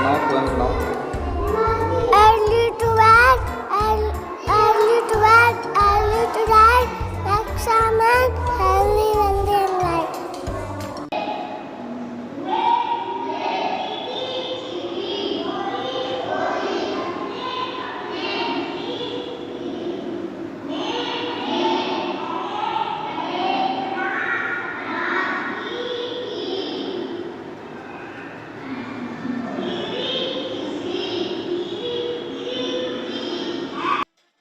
सुनाओ। Early to bed, early to bed, early to rise, like salmon, early when they light.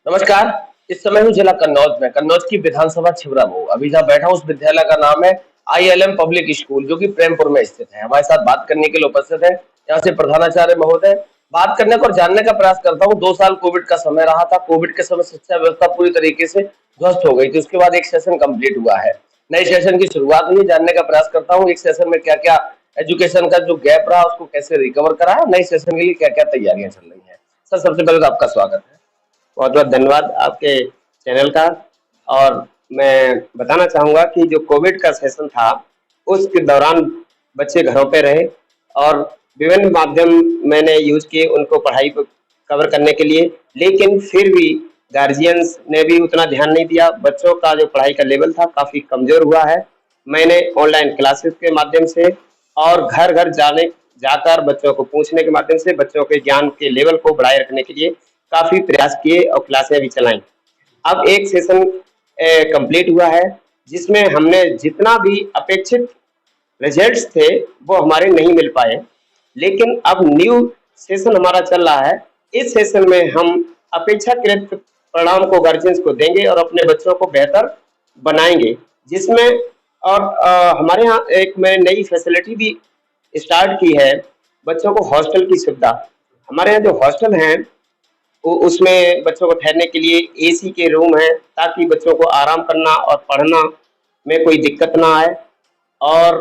नमस्कार। इस समय हूँ जिला कन्नौज में, कन्नौज की विधानसभा छिबरा में हूँ। अभी जहाँ बैठा हूँ उस विद्यालय का नाम है ILM पब्लिक स्कूल, जो कि प्रेमपुर में स्थित है। हमारे साथ बात करने के लिए उपस्थित है यहाँ से प्रधानाचार्य महोदय। बात करने को और जानने का प्रयास करता हूँ। 2 साल कोविड का समय रहा था। कोविड के समय शिक्षा व्यवस्था पूरी तरीके से ध्वस्त हो गई थी। उसके बाद एक सेशन कंप्लीट हुआ है, नए सेशन की शुरुआत हुई। जानने का प्रयास करता हूँ एक सेशन में क्या क्या एजुकेशन का जो गैप रहा उसको कैसे रिकवर करा, नए सेशन के लिए क्या क्या तैयारियां चल रही है। सर, सबसे पहले तो आपका स्वागत है। बहुत बहुत धन्यवाद आपके चैनल का। और मैं बताना चाहूँगा कि जो कोविड का सेशन था उसके दौरान बच्चे घरों पे रहे और विभिन्न माध्यम मैंने यूज किए उनको पढ़ाई को कवर करने के लिए, लेकिन फिर भी गार्जियंस ने भी उतना ध्यान नहीं दिया। बच्चों का जो पढ़ाई का लेवल था काफ़ी कमज़ोर हुआ है। मैंने ऑनलाइन क्लासेस के माध्यम से और घर घर जाकर बच्चों को पूछने के माध्यम से बच्चों के ज्ञान के लेवल को बढ़ाए रखने के लिए काफ़ी प्रयास किए और क्लासें भी चलाई। अब एक सेशन कंप्लीट हुआ है जिसमें हमने जितना भी अपेक्षित रिजल्ट्स थे वो हमारे नहीं मिल पाए, लेकिन अब न्यू सेशन हमारा चल रहा है। इस सेशन में हम अपेक्षाकृत परिणाम को गार्जियंस को देंगे और अपने बच्चों को बेहतर बनाएंगे, जिसमें और हमारे यहाँ एक मैं नई फैसिलिटी भी स्टार्ट की है, बच्चों को हॉस्टल की सुविधा। हमारे यहाँ जो हॉस्टल हैं उसमें बच्चों को ठहरने के लिए AC के रूम हैं ताकि बच्चों को आराम करना और पढ़ना में कोई दिक्कत ना आए। और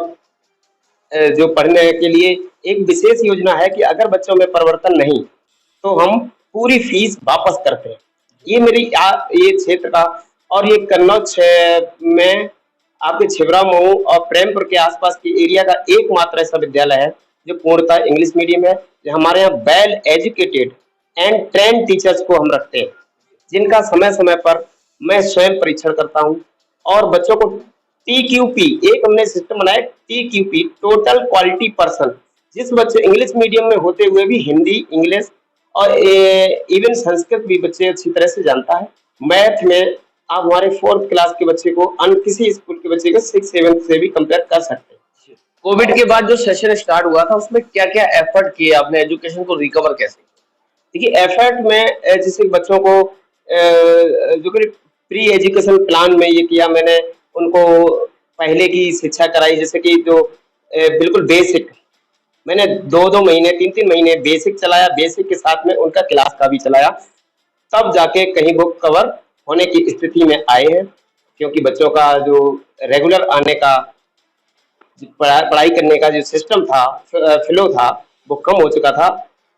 जो पढ़ने के लिए एक विशेष योजना है कि अगर बच्चों में परिवर्तन नहीं तो हम पूरी फीस वापस करते हैं। ये मेरी ये क्षेत्र का और ये कन्नौज में आपके छिबरा मऊ और प्रेमपुर के आसपास के एरिया का एकमात्र ऐसा विद्यालय है जो पूर्णतः इंग्लिश मीडियम है। हमारे यहाँ well educated and train teachers को हम रखते हैं, जिनका समय समय पर मैं स्वयं परीक्षण करता हूं और बच्चों को TQP एक हमने सिस्टम बनाया, TQP टोटल क्वालिटी पर्सन। जिस बच्चे इंग्लिश मीडियम में होते हुए भी हिंदी, इंग्लिश और इवन संस्कृत भी बच्चे अच्छी तरह से जानता है। मैथ में आप हमारे 4th क्लास के बच्चे को अन्य किसी स्कूल के बच्चे को 6th 7th से भी कंपेयर कर सकते हैं। कोविड के बाद जो सेशन स्टार्ट हुआ था उसमें क्या क्या एफर्ट किए आपने, एजुकेशन को रिकवर कैसे? देखिए, एफर्ट में जैसे बच्चों को जो कि प्री एजुकेशन प्लान में ये किया मैंने, उनको पहले की शिक्षा कराई, जैसे कि जो बिल्कुल बेसिक मैंने 2-2 महीने 3-3 महीने बेसिक चलाया, बेसिक के साथ में उनका क्लास का भी चलाया, तब जाके कहीं बुक कवर होने की स्थिति में आए हैं। क्योंकि बच्चों का जो रेगुलर आने का पढ़ाई करने का जो सिस्टम था, फ्लो था, वो कम हो चुका था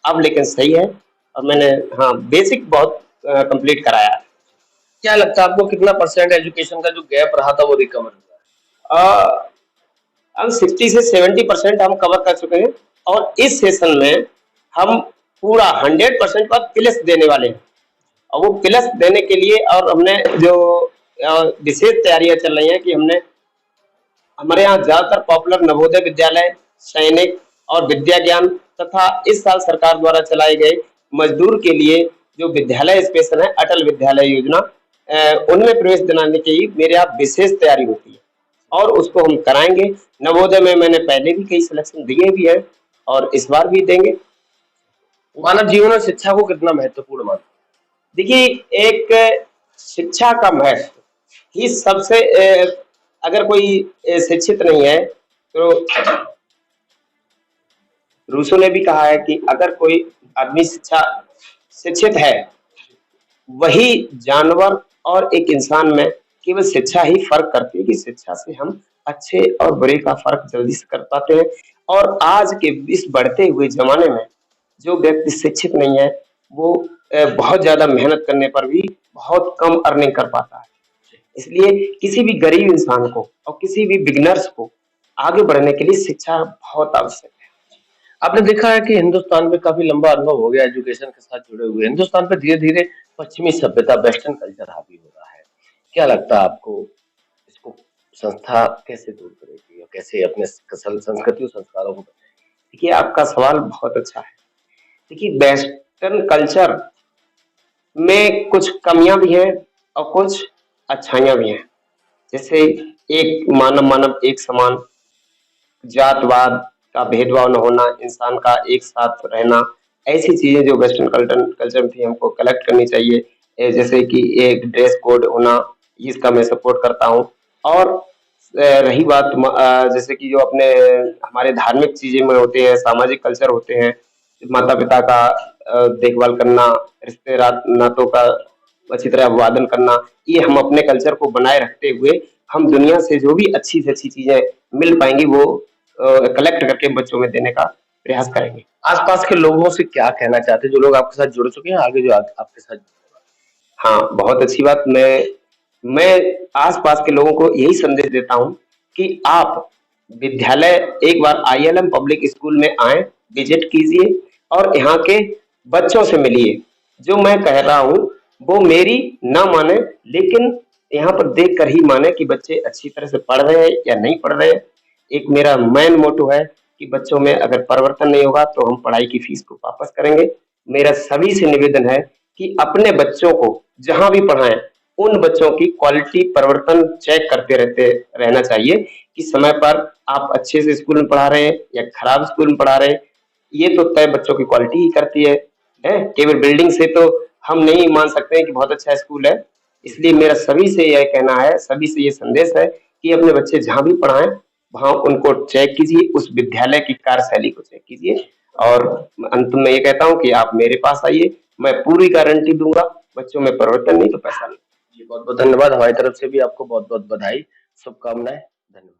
अब, लेकिन सही है। और मैंने हाँ बेसिक बहुत कंप्लीट कराया है। क्या लगता है आपको कितना % एजुकेशन का जो गैप रहा था वो रिकवर हुआ है? अब 60 से 70% हम कवर कर चुके हैं और इस सेशन में हम पूरा 100% का प्लस देने वाले हैं। और वो प्लस देने के लिए और हमने जो विशेष तैयारियां चल रही हैं कि हमने हमारे यहाँ ज्यादातर पॉपुलर नवोदय विद्यालय, सैनिक और विद्या ज्ञान तथा इस साल सरकार द्वारा चलाए गए मजदूर के लिए जो विद्यालय स्पेशल है अटल विद्यालय योजना, उनमें प्रवेश दिलाने की मेरे यहाँ विशेष तैयारी होती है और उसको हम कराएंगे। नवोदय में मैंने पहले भी कई सिलेक्शन दिए भी हैं और इस बार भी देंगे। मानव जीवन में शिक्षा को कितना महत्वपूर्ण मानते? देखिए, एक शिक्षा का महत्व ही सबसे अगर कोई शिक्षित नहीं है तो रूसो ने भी कहा है कि अगर कोई आदमी शिक्षित है, वही जानवर और एक इंसान में केवल शिक्षा ही फर्क करती है कि शिक्षा से हम अच्छे और बुरे का फर्क जल्दी से कर पाते हैं। और आज के इस बढ़ते हुए जमाने में जो व्यक्ति शिक्षित नहीं है वो बहुत ज्यादा मेहनत करने पर भी बहुत कम अर्निंग कर पाता है। इसलिए किसी भी गरीब इंसान को और किसी भी बिगिनर्स को आगे बढ़ने के लिए शिक्षा बहुत आवश्यक है। आपने देखा है कि हिंदुस्तान में काफी लंबा अनुभव हो गया एजुकेशन के साथ जुड़े हुए। हिंदुस्तान पे धीरे-धीरे पश्चिमी सभ्यता, वेस्टर्न कल्चर हावी हो रहा है। क्या लगता है आपको, इसको संस्था कैसे दूर करेगी और कैसे अपने संस्कृति और संस्कारों को बचाएगी? देखिए, आपका सवाल बहुत अच्छा है। देखिए, वेस्टर्न कल्चर में कुछ कमियां भी हैं और कुछ अच्छाइयां भी हैं। जैसे एक मानव मानव एक समान, जातवाद का भेदभाव न होना, इंसान का एक साथ रहना, ऐसी चीजें जो वेस्टर्न कल्चर थी हमको कलेक्ट करनी चाहिए। जैसे कि एक ड्रेस कोड होना, इसका मैं सपोर्ट करता हूँ। और रही बात जैसे कि जो अपने हमारे धार्मिक चीजें में होते हैं, सामाजिक कल्चर होते हैं, माता पिता का देखभाल करना, रिश्ते नातों का अच्छी तरह अभिवादन करना, ये हम अपने कल्चर को बनाए रखते हुए हम दुनिया से जो भी अच्छी से अच्छी चीजें मिल पाएंगी वो कलेक्ट करके बच्चों में देने का प्रयास करेंगे। आसपास के लोगों से क्या कहना चाहते हैं, जो लोग आपके साथ जुड़ चुके हैं, आगे जो आपके साथ हाँ, बहुत अच्छी बात। मैं आस-पास के लोगों को यही संदेश देता हूँ कि आप विद्यालय एक बार आईएलएम पब्लिक स्कूल में आएँ, विज़िट कीजिए और यहाँ के बच्चों से मिलिए। जो मैं कह रहा हूँ, वो मेरी ना माने, लेकिन यहाँ पर देख कर ही माने कि बच्चे अच्छी तरह से पढ़ रहे हैं या नहीं पढ़ रहे हैं। एक मेरा मेन मोटो है कि बच्चों में अगर परिवर्तन नहीं होगा, तो हम पढ़ाई की फीस को वापस करेंगे। मेरा सभी से निवेदन है कि अपने बच्चों को जहाँ भी पढ़ाएं, उन बच्चों की क्वालिटी परिवर्तन चेक करते रहना चाहिए कि समय पर आप अच्छे से स्कूल में पढ़ा रहे हैं या खराब स्कूल में पढ़ा रहे हैं। ये तो तय बच्चों की क्वालिटी ही करती है। केवल बिल्डिंग से तो हम नहीं मान सकते हैं कि बहुत अच्छा स्कूल है। इसलिए मेरा सभी से यह कहना है, सभी से ये संदेश है कि अपने बच्चे जहाँ भी पढ़ाएं, वहाँ उनको चेक कीजिए, उस विद्यालय की कार्यशैली को चेक कीजिए। और अंत में ये कहता हूँ कि आप मेरे पास आइए, मैं पूरी गारंटी दूंगा, बच्चों में परिवर्तन नहीं तो पैसा नहीं। जी, बहुत-बहुत धन्यवाद। हमारी तरफ से भी आपको बहुत-बहुत बधाई, शुभकामनाएँ। धन्यवाद।